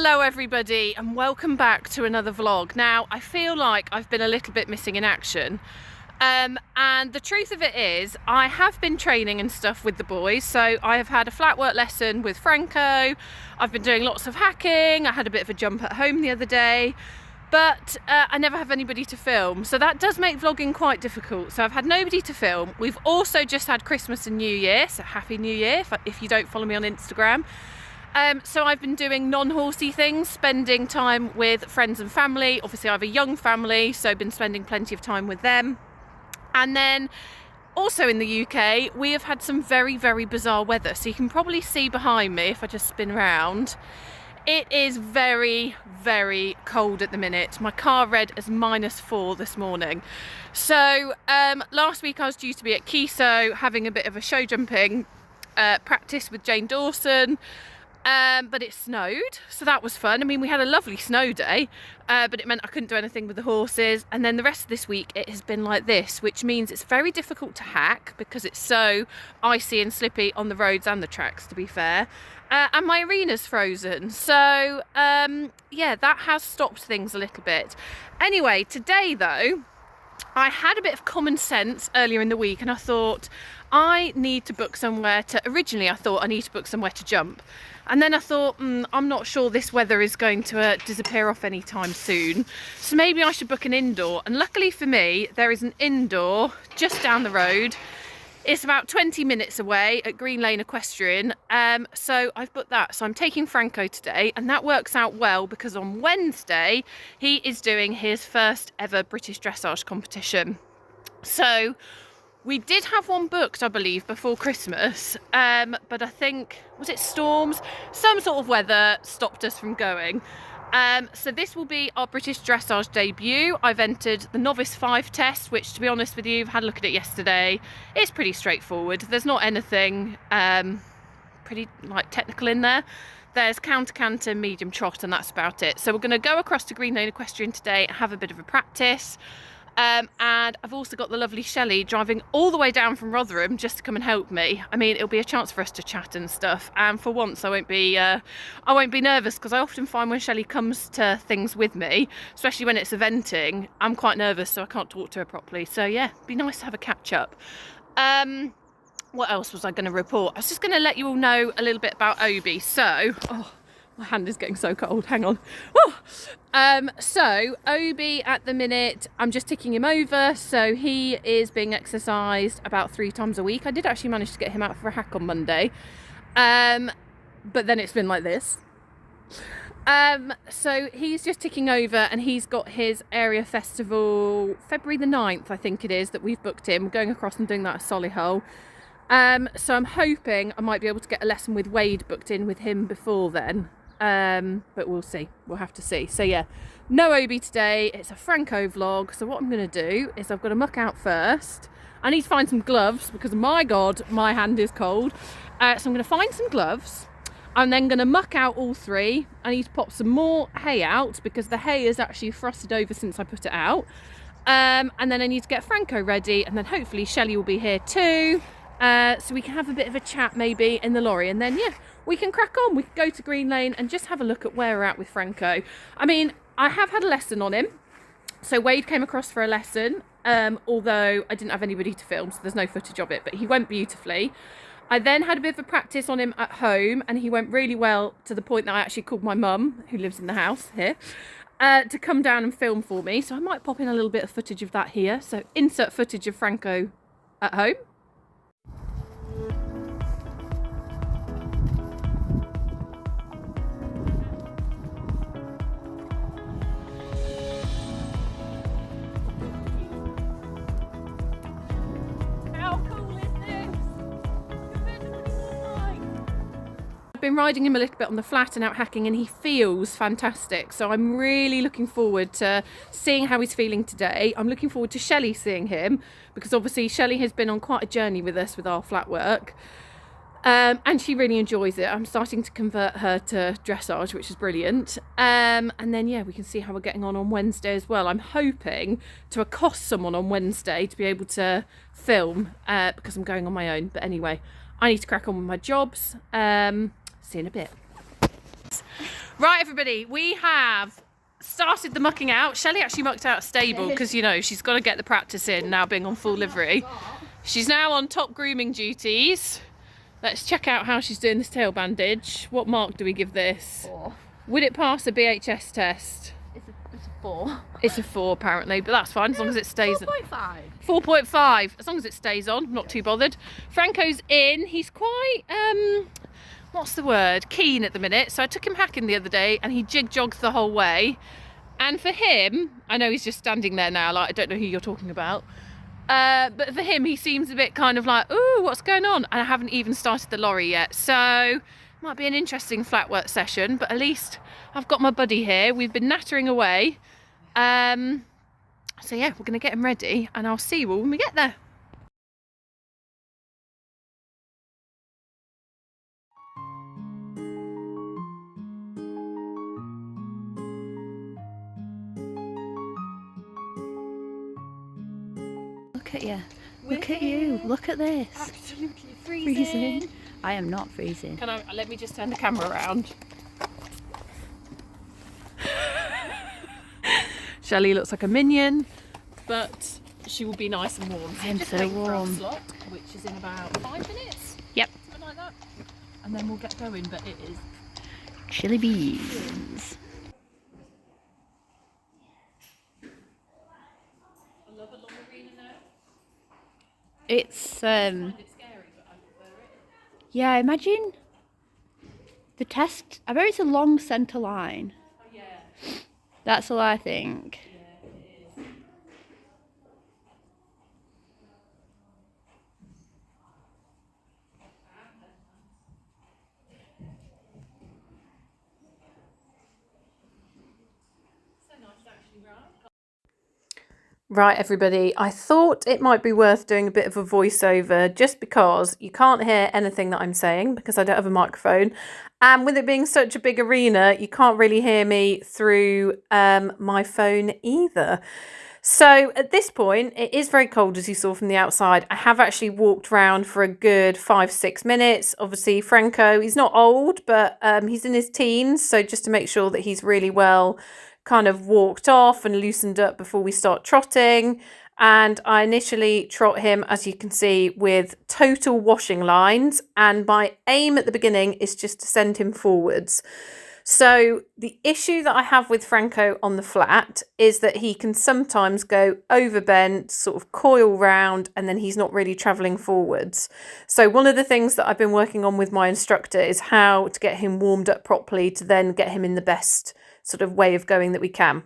Hello everybody and welcome back to another vlog. Now I feel like I've been a little bit missing in action and the truth of it is I have been training and stuff with the boys. So I have had a flatwork lesson with Franco, I've been doing lots of hacking, I had a bit of a jump at home the other day, but I never have anybody to film, so that does make vlogging quite difficult. So I've had nobody to film. We've also just had Christmas and New Year, so Happy New Year if you don't follow me on Instagram. So I've been doing non-horsey things, spending time with friends and family. Obviously I have a young family, so I've been spending plenty of time with them. And then also in the UK, we have had some very, very bizarre weather. So you can probably see behind me if I just spin around. It is very, very cold at the minute. My car read as -4 this morning. So last week I was due to be at Kiso having a bit of a show jumping practice with Jane Dawson. But it snowed, so that was fun. I mean, we had a lovely snow day, but it meant I couldn't do anything with the horses. And then the rest of this week it has been like this, which means it's very difficult to hack because it's so icy and slippy on the roads and the tracks, to be fair. And my arena's frozen, so yeah, that has stopped things a little bit. Anyway, today though, I had a bit of common sense earlier in the week and I thought I need to book somewhere to, originally I thought I need to book somewhere to jump. And then I thought, I'm not sure this weather is going to disappear off anytime soon. So maybe I should book an indoor. And luckily for me, there is an indoor just down the road. It's about 20 minutes away at Green Lane Equestrian. So I've booked that. So I'm taking Franco today, and that works out well because on Wednesday, he is doing his first ever British dressage competition. So we did have one booked, I believe, before Christmas, but I think, was it storms? Some sort of weather stopped us from going. So this will be our British dressage debut. I've entered the Novice 5 test, which, to be honest with you, I've had a look at it yesterday. It's pretty straightforward. There's not anything pretty technical in there. There's counter, medium trot, and that's about it. So we're going to go across to Green Lane Equestrian today and have a bit of a practice. And I've also got the lovely Shelley driving all the way down from Rotherham just to come and help me. I mean, it'll be a chance for us to chat and stuff, and for once I won't be nervous, because I often find when Shelley comes to things with me, especially when it's eventing, I'm quite nervous, so I can't talk to her properly. So yeah, it'd be nice to have a catch up. What else was I going to report? I was just going to let you all know a little bit about Obi. So, my hand is getting so cold, hang on. So Obi at the minute, I'm just ticking him over. So he is being exercised about 3 times a week. I did actually manage to get him out for a hack on Monday. But then it's been like this. So he's just ticking over, and he's got his area festival February the 9th, I think it is, that we've booked him. We're going across and doing that at Solihull. So I'm hoping I might be able to get a lesson with Wade booked in with him before then. But we'll see, we'll have to see. So yeah, no Obi today, it's a Franco vlog. So what I'm going to do is I've got to muck out first. I need to find some gloves because, my God, my hand is cold. So I'm going to find some gloves. I'm then going to muck out all 3. I need to pop some more hay out because the hay is actually frosted over since I put it out. And then I need to get Franco ready, and then hopefully Shelley will be here too. So we can have a bit of a chat maybe in the lorry, and then yeah, we can crack on. We can go to Green Lane and just have a look at where we're at with Franco. I mean, I have had a lesson on him. So Wade came across for a lesson, although I didn't have anybody to film, so there's no footage of it, but he went beautifully. I then had a bit of a practice on him at home, and he went really well, to the point that I actually called my mum, who lives in the house here, to come down and film for me. So I might pop in a little bit of footage of that here. So insert footage of Franco at home. Been riding him a little bit on the flat and out hacking, and he feels fantastic, so I'm really looking forward to seeing how he's feeling today. I'm looking forward to Shelley seeing him, because obviously Shelley has been on quite a journey with us with our flat work, and she really enjoys it. I'm starting to convert her to dressage, which is brilliant. And then yeah, we can see how we're getting on Wednesday as well. I'm hoping to accost someone on Wednesday to be able to film, because I'm going on my own. But anyway, I need to crack on with my jobs. See you in a bit. Right, everybody, we have started the mucking out. Shelley actually mucked out a stable because, you know, she's got to get the practice in now being on full livery. She's now on top grooming duties. Let's check out how she's doing this tail bandage. What mark do we give this? 4. Would it pass a BHS test? It's a 4. It's a 4 apparently, but that's fine as long as it stays. 4.5. 4.5, as long as it stays on. I'm not too bothered. Franco's in. He's quite, what's the word? Keen at the minute. So I took him hacking the other day and he jig-jogged the whole way. And for him, I know he's just standing there now, like I don't know who you're talking about. But for him, he seems a bit kind of like, ooh, what's going on? And I haven't even started the lorry yet. So might be an interesting flat work session, but at least I've got my buddy here. We've been nattering away. So yeah, we're going to get him ready and I'll see you all when we get there. Look at you. Look at you. Look at this. Absolutely freezing. I am not freezing. Let me just turn the camera around. Shelley looks like a minion, but she will be nice and warm. I am so warm. Slot, which is in about 5 minutes. Yep. Something like that. And then we'll get going, but it is Chili beans. I love a long arena now. It's I find it scary, but I prefer it. yeah, imagine the test. I bet it's a long centre line. Oh yeah. That's all I think. Yeah, it is. So nice actually, right? Right, everybody, I thought it might be worth doing a bit of a voiceover just because you can't hear anything that I'm saying because I don't have a microphone. And with it being such a big arena, you can't really hear me through my phone either. So at this point, it is very cold, as you saw from the outside. I have actually walked around for a good 5-6 minutes. Obviously, Franco, he's not old, but he's in his teens. So just to make sure that he's really well kind of walked off and loosened up before we start trotting. And I initially trot him, as you can see, with total washing lines. And my aim at the beginning is just to send him forwards. So the issue that I have with Franco on the flat is that he can sometimes go overbent, sort of coil round, and then he's not really travelling forwards. So one of the things that I've been working on with my instructor is how to get him warmed up properly to then get him in the best sort of way of going that we can.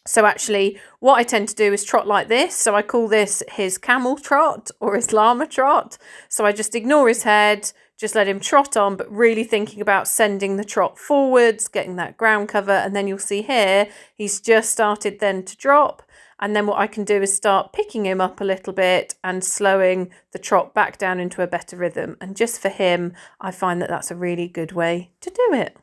So actually what I tend to do is trot like this. So I call this his camel trot or his llama trot. So I just ignore his head, just let him trot on, but really thinking about sending the trot forwards, getting that ground cover. And then you'll see here, he's just started then to drop. And then what I can do is start picking him up a little bit and slowing the trot back down into a better rhythm. And just for him, I find that that's a really good way to do it.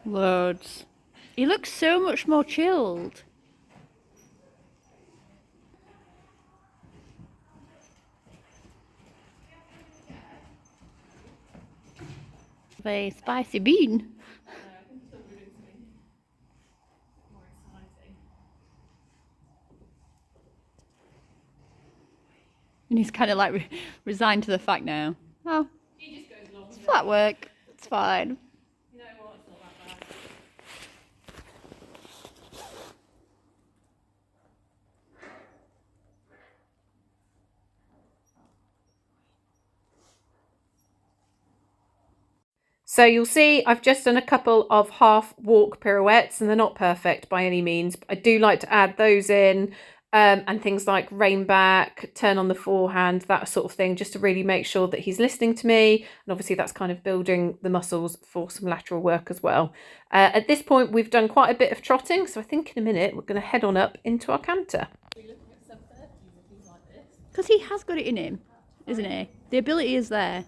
Loads. He looks so much more chilled. A spicy bean. And he's kind of like resigned to the fact now. Oh, it's flat work. It's fine. So you'll see I've just done a couple of half walk pirouettes and they're not perfect by any means. But I do like to add those in and things like rein back, turn on the forehand, that sort of thing, just to really make sure that he's listening to me. And obviously that's kind of building the muscles for some lateral work as well. At this point, we've done quite a bit of trotting. So I think in a minute, we're going to head on up into our canter. Because he has got it in him, isn't he? The ability is there.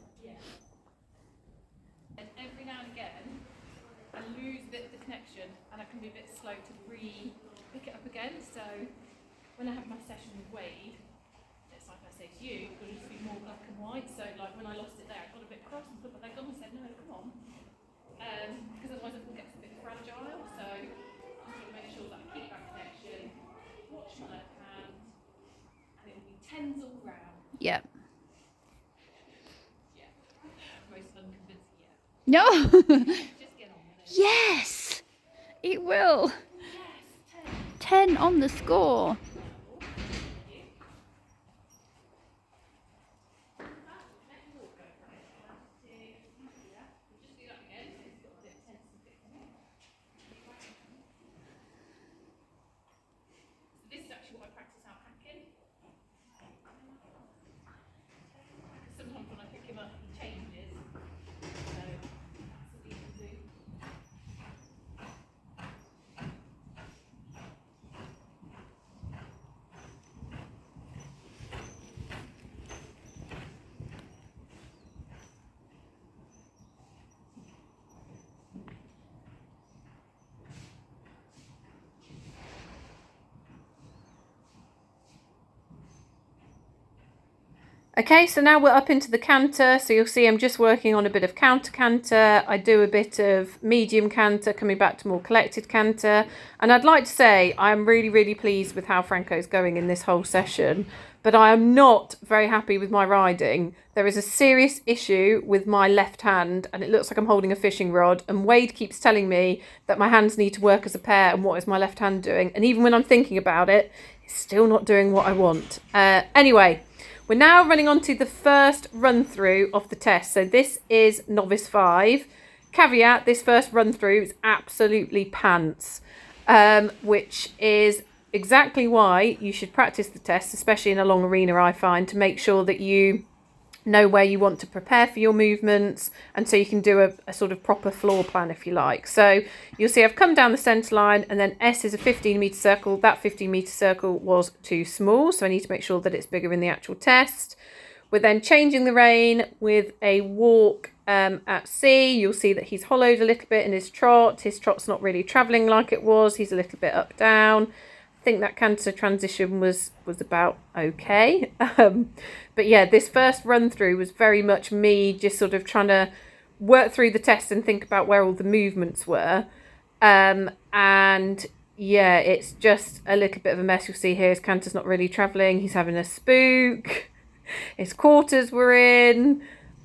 pick it up again. So when I have my session with Wade, it's like I say to you, it will just be more black and white. So like when I lost it there, I got a bit cross and put my leg on and said, no, come on. Because otherwise it gets a bit fragile. So I just want to make sure that I keep that connection, watch my left hand, and it will be tens all round. Yep. Yeah. Most unconvincing yet. No. Just get on with it. Yes, it will. Yes, 10 on the score. This is actually what I practice out hacking. Sometimes when I pick him up, he changes. So that's what we can do. Okay, so now we're up into the canter, so you'll see I'm just working on a bit of counter canter. I do a bit of medium canter, coming back to more collected canter. And I'd like to say I'm really, really pleased with how Franco's going in this whole session, but I am not very happy with my riding. There is a serious issue with my left hand, and it looks like I'm holding a fishing rod, and Wade keeps telling me that my hands need to work as a pair, and what is my left hand doing? And even when I'm thinking about it, it's still not doing what I want. Anyway. We're now running on to the first run through of the test. So this is Novice 5. Caveat, this first run through is absolutely pants, which is exactly why you should practice the test, especially in a long arena, I find, to make sure that you know where you want to prepare for your movements, and so you can do a sort of proper floor plan if you like. So you'll see I've come down the centre line, and then S is a 15-metre circle. That 15-metre circle was too small, so I need to make sure that it's bigger in the actual test. We're then changing the rein with a walk at C. You'll see that he's hollowed a little bit in his trot. His trot's not really travelling like it was. He's a little bit up down. I think that canter transition was about okay. But yeah, this first run through was very much me just sort of trying to work through the test and think about where all the movements were. And yeah, it's just a little bit of a mess. You'll see here his canter's not really travelling. He's having a spook. His quarters were in.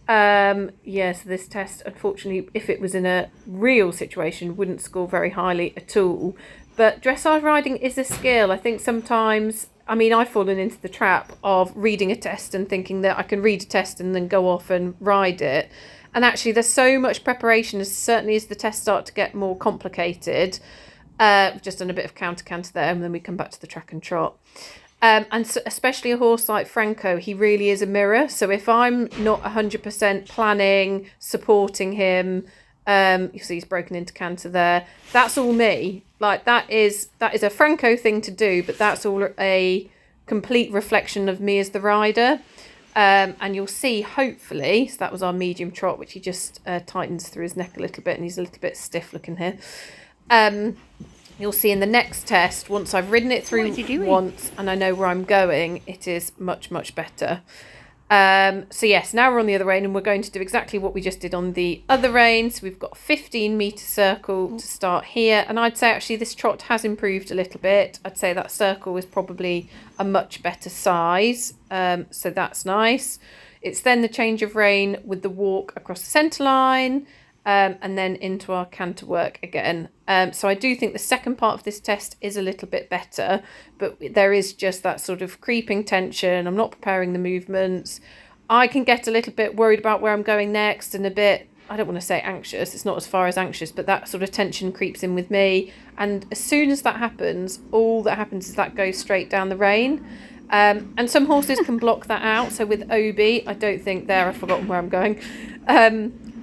Yeah, so this test, unfortunately, if it was in a real situation, wouldn't score very highly at all. But dressage riding is a skill. I think sometimes, I mean, I've fallen into the trap of reading a test and thinking that I can read a test and then go off and ride it. And actually, there's so much preparation, certainly as the tests start to get more complicated. We've just done a bit of counter there, and then we come back to the track and trot. And so especially a horse like Franco, he really is a mirror. So if I'm not 100% planning, supporting him, you see he's broken into canter there. That's all me. Like that is a Franco thing to do, but that's all a complete reflection of me as the rider. And you'll see, hopefully, so that was our medium trot, which he just tightens through his neck a little bit, and he's a little bit stiff looking here. You'll see in the next test, once I've ridden it through once and I know where I'm going, it is much, much better. So yes, now we're on the other rein, and we're going to do exactly what we just did on the other rein. So we've got a 15-metre circle to start here, and I'd say actually this trot has improved a little bit. I'd say that circle is probably a much better size, so that's nice. It's then the change of rein with the walk across the centre line, and then into our canter work again. So I do think the second part of this test is a little bit better, but there is just that sort of creeping tension. I'm not preparing the movements. I can get a little bit worried about where I'm going next, and a bit, I don't want to say anxious, it's not as far as anxious, but that sort of tension creeps in with me. And as soon as that happens, all that happens is that goes straight down the rein. And some horses can block that out. So with Obi, I don't think there, I've forgotten where I'm going.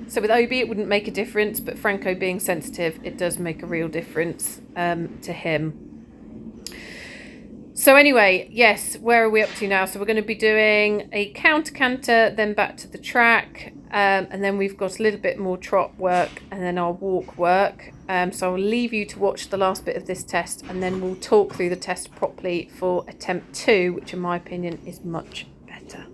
So with Obi, it wouldn't make a difference, but Franco being sensitive, it does make a real difference to him. So anyway, yes, where are we up to now? So we're going to be doing a counter canter, then back to the track, and then we've got a little bit more trot work, and then our walk work. So I'll leave you to watch the last bit of this test, and then we'll talk through the test properly for attempt 2, which in my opinion is much better.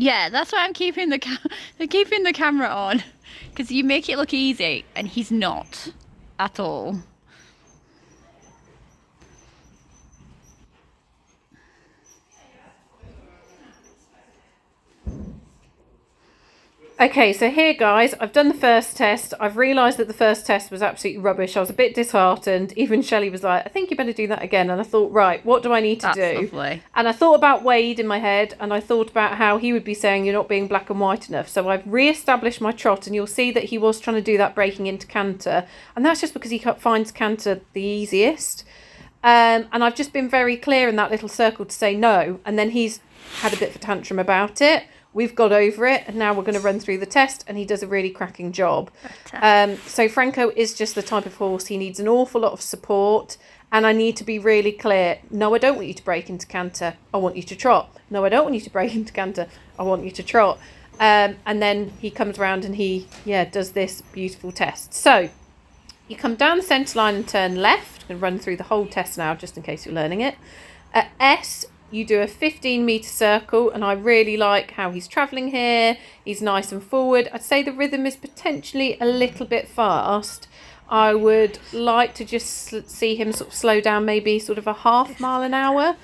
Yeah, that's why I'm keeping the keeping the camera on, because you make it look easy, and he's not at all. Okay, so here guys, I've done the first test. I've realised that the first test was absolutely rubbish. I was a bit disheartened. Even Shelley was like, I think you better do that again. And I thought, right, what do I need to do? Lovely. And I thought about Wade in my head, and I thought about how he would be saying you're not being black and white enough. So I've re-established my trot, and you'll see that he was trying to do that breaking into canter. And that's just because he finds canter the easiest. And I've just been very clear in that little circle to say no. And then he's had a bit of a tantrum about it. We've got over it, and now we're going to run through the test, and he does a really cracking job. So Franco is just the type of horse, he needs an awful lot of support, and I need to be really clear. No, I don't want you to break into canter. I want you to trot. No, I don't want you to break into canter. I want you to trot. And then he comes around and he, does this beautiful test. So you come down the centre line and turn left. I'm going to run through the whole test now, just in case you're learning it. At S, you do a 15-metre circle, and I really like how he's travelling here. He's nice and forward. I'd say the rhythm is potentially a little bit fast. I would like to just see him sort of slow down, maybe sort of a half mile an hour,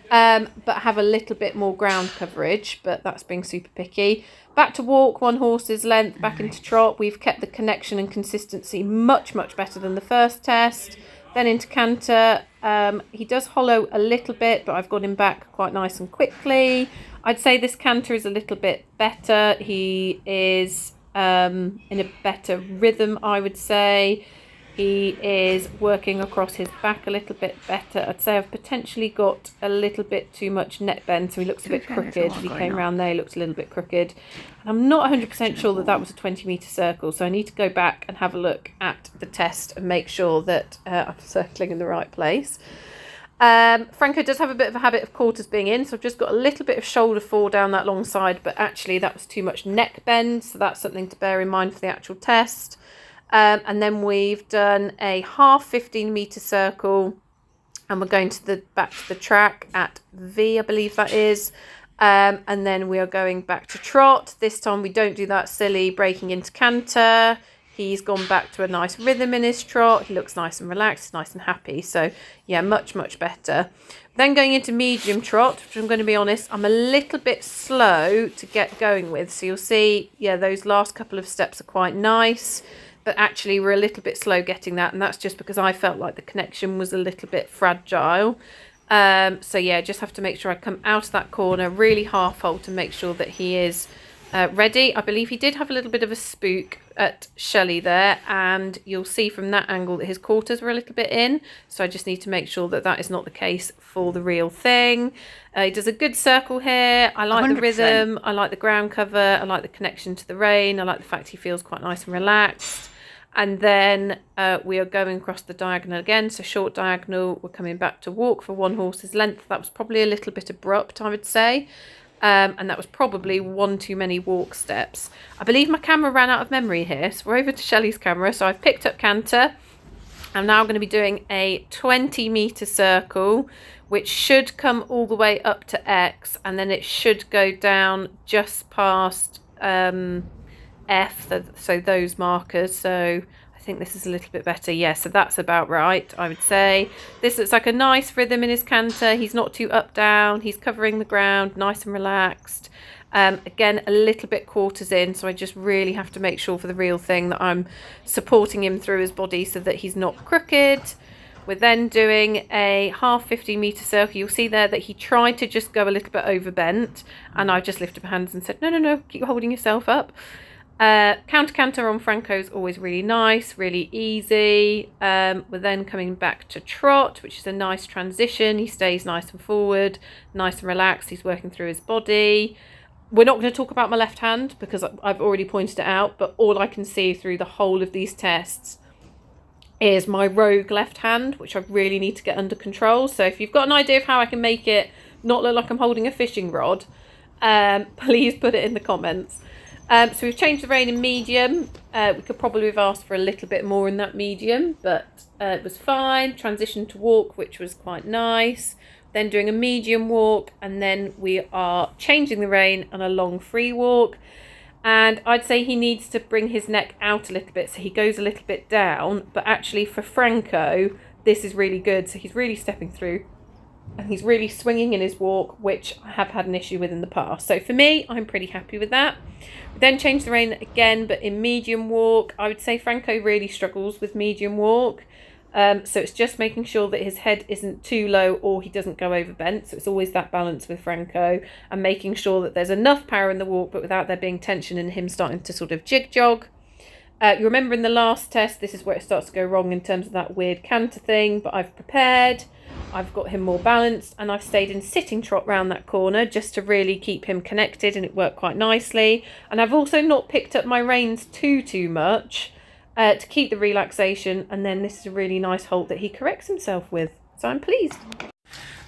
but have a little bit more ground coverage, but that's being super picky. Back to walk, 1 horse's length, back into trot. We've kept the connection and consistency much, much better than the first test. Then into canter, he does hollow a little bit, but I've got him back quite nice and quickly. I'd say this canter is a little bit better. He is in a better rhythm, I would say. He is working across his back a little bit better. I'd say I've potentially got a little bit too much neck bend, so he looks a bit crooked. As he came round there, he looked a little bit crooked. And I'm not 100% sure that was a 20-metre circle, so I need to go back and have a look at the test and make sure that I'm circling in the right place. Franco does have a bit of a habit of quarters being in, so I've just got a little bit of shoulder fall down that long side, but actually that was too much neck bend, so that's something to bear in mind for the actual test. And then we've done a half 15-metre circle, and we're going to back to the track at V, I believe that is. And then we are going back to trot. This time we don't do that silly breaking into canter. He's gone back to a nice rhythm in his trot. He looks nice and relaxed, nice and happy. So yeah, much, much better. Then going into medium trot, which I'm going to be honest, I'm a little bit slow to get going with. So you'll see, yeah, those last couple of steps are quite nice, but actually we're a little bit slow getting that. And that's just because I felt like the connection was a little bit fragile. So yeah, just have to make sure I come out of that corner, really half hold to make sure that he is ready. I believe he did have a little bit of a spook at Shelley there, and you'll see from that angle that his quarters were a little bit in, so I just need to make sure that that is not the case for the real thing. He does a good circle here. I like 100%. The rhythm, I like the ground cover, I like the connection to the rein, I like the fact he feels quite nice and relaxed. And then we are going across the diagonal again, so short diagonal. We're coming back to walk for 1 horse's length. That was probably a little bit abrupt, I would say. And that was probably 1 too many walk steps. I believe my camera ran out of memory here, so we're over to Shelley's camera. So I've picked up canter. I'm now going to be doing a 20-metre circle, which should come all the way up to X, and then it should go down just past F, so those markers. So I think this is a little bit better. Yeah, so that's about right, I would say. This looks like a nice rhythm in his canter. He's not too up down, he's covering the ground, nice and relaxed. Again, a little bit quarters in, so I just really have to make sure for the real thing that I'm supporting him through his body so that he's not crooked. We're then doing a half 50-metre circle. You'll see there that he tried to just go a little bit over-bent, and I just lifted my hands and said, no, keep holding yourself up. Counter canter on Franco is always really nice, really easy. We're then coming back to trot, which is a nice transition. He stays nice and forward, nice and relaxed. He's working through his body. We're not going to talk about my left hand because I've already pointed it out, but all I can see through the whole of these tests is my rogue left hand, which I really need to get under control. So if you've got an idea of how I can make it not look like I'm holding a fishing rod, please put it in the comments. So we've changed the rein in medium. We could probably have asked for a little bit more in that medium, but it was fine. Transition to walk, which was quite nice. Then doing a medium walk, and then we are changing the rein on a long free walk. And I'd say he needs to bring his neck out a little bit so he goes a little bit down. But actually for Franco, this is really good. So he's really stepping through and he's really swinging in his walk, which I have had an issue with in the past. So for me, I'm pretty happy with that. We then change the rein again, but in medium walk. I would say Franco really struggles with medium walk. So it's just making sure that his head isn't too low or he doesn't go over bent. So it's always that balance with Franco, and making sure that there's enough power in the walk, but without there being tension and him starting to sort of jig jog. You remember in the last test, this is where it starts to go wrong in terms of that weird canter thing, but I've prepared. I've got him more balanced, and I've stayed in sitting trot round that corner just to really keep him connected, and it worked quite nicely. And I've also not picked up my reins too much to keep the relaxation, and then this is a really nice halt that he corrects himself with. So I'm pleased.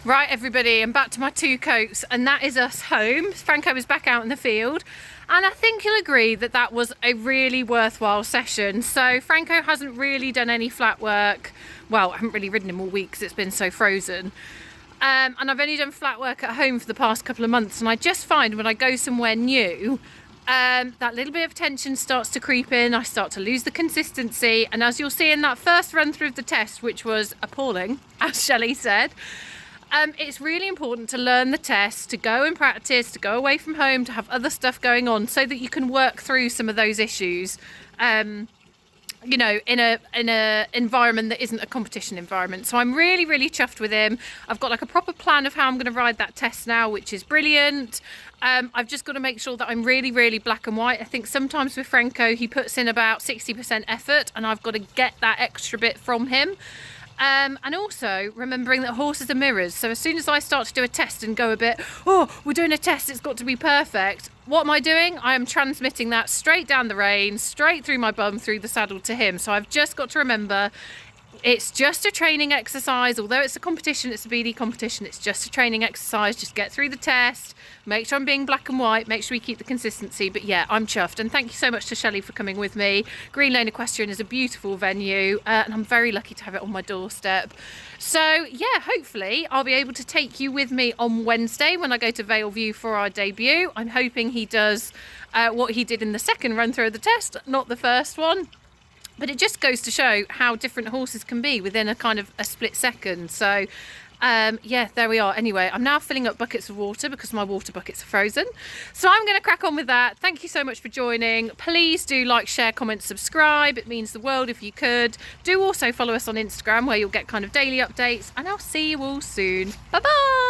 Right, everybody, I'm back to my 2 coats, and that is us home. Franco is back out in the field, and I think you'll agree that that was a really worthwhile session. So Franco hasn't really done any flat work. Well, I haven't really ridden him all week because it's been so frozen. And I've only done flat work at home for the past couple of months, and I just find when I go somewhere new, that little bit of tension starts to creep in. I start to lose the consistency, and as you'll see in that first run through of the test, which was appalling, as Shelley said, it's really important to learn the test, to go and practice, to go away from home, to have other stuff going on so that you can work through some of those issues, you know, in a environment that isn't a competition environment. So I'm really chuffed with him. I've got like a proper plan of how I'm going to ride that test now, which is brilliant. I've just got to make sure that I'm really black and white. I think sometimes with Franco, he puts in about 60% effort, and I've got to get that extra bit from him. And also remembering that horses are mirrors. So as soon as I start to do a test and go a bit, oh, we're doing a test, it's got to be perfect. What am I doing? I am transmitting that straight down the rein, straight through my bum, through the saddle to him. So I've just got to remember it's just a training exercise. Although it's a competition, it's a BD competition, it's just a training exercise. Just get through the test, make sure I'm being black and white, make sure we keep the consistency. But yeah, I'm chuffed, and thank you so much to Shelley for coming with me. Green Lane Equestrian is a beautiful venue, and I'm very lucky to have it on my doorstep. So yeah, hopefully I'll be able to take you with me on Wednesday when I go to Vale View for our debut. I'm hoping he does what he did in the second run through of the test, not the first one. But it just goes to show how different horses can be within a kind of a split second. So yeah, there we are. Anyway, I'm now filling up buckets of water because my water buckets are frozen. So I'm going to crack on with that. Thank you so much for joining. Please do like, share, comment, subscribe. It means the world if you could. Do also follow us on Instagram where you'll get kind of daily updates, and I'll see you all soon. Bye bye.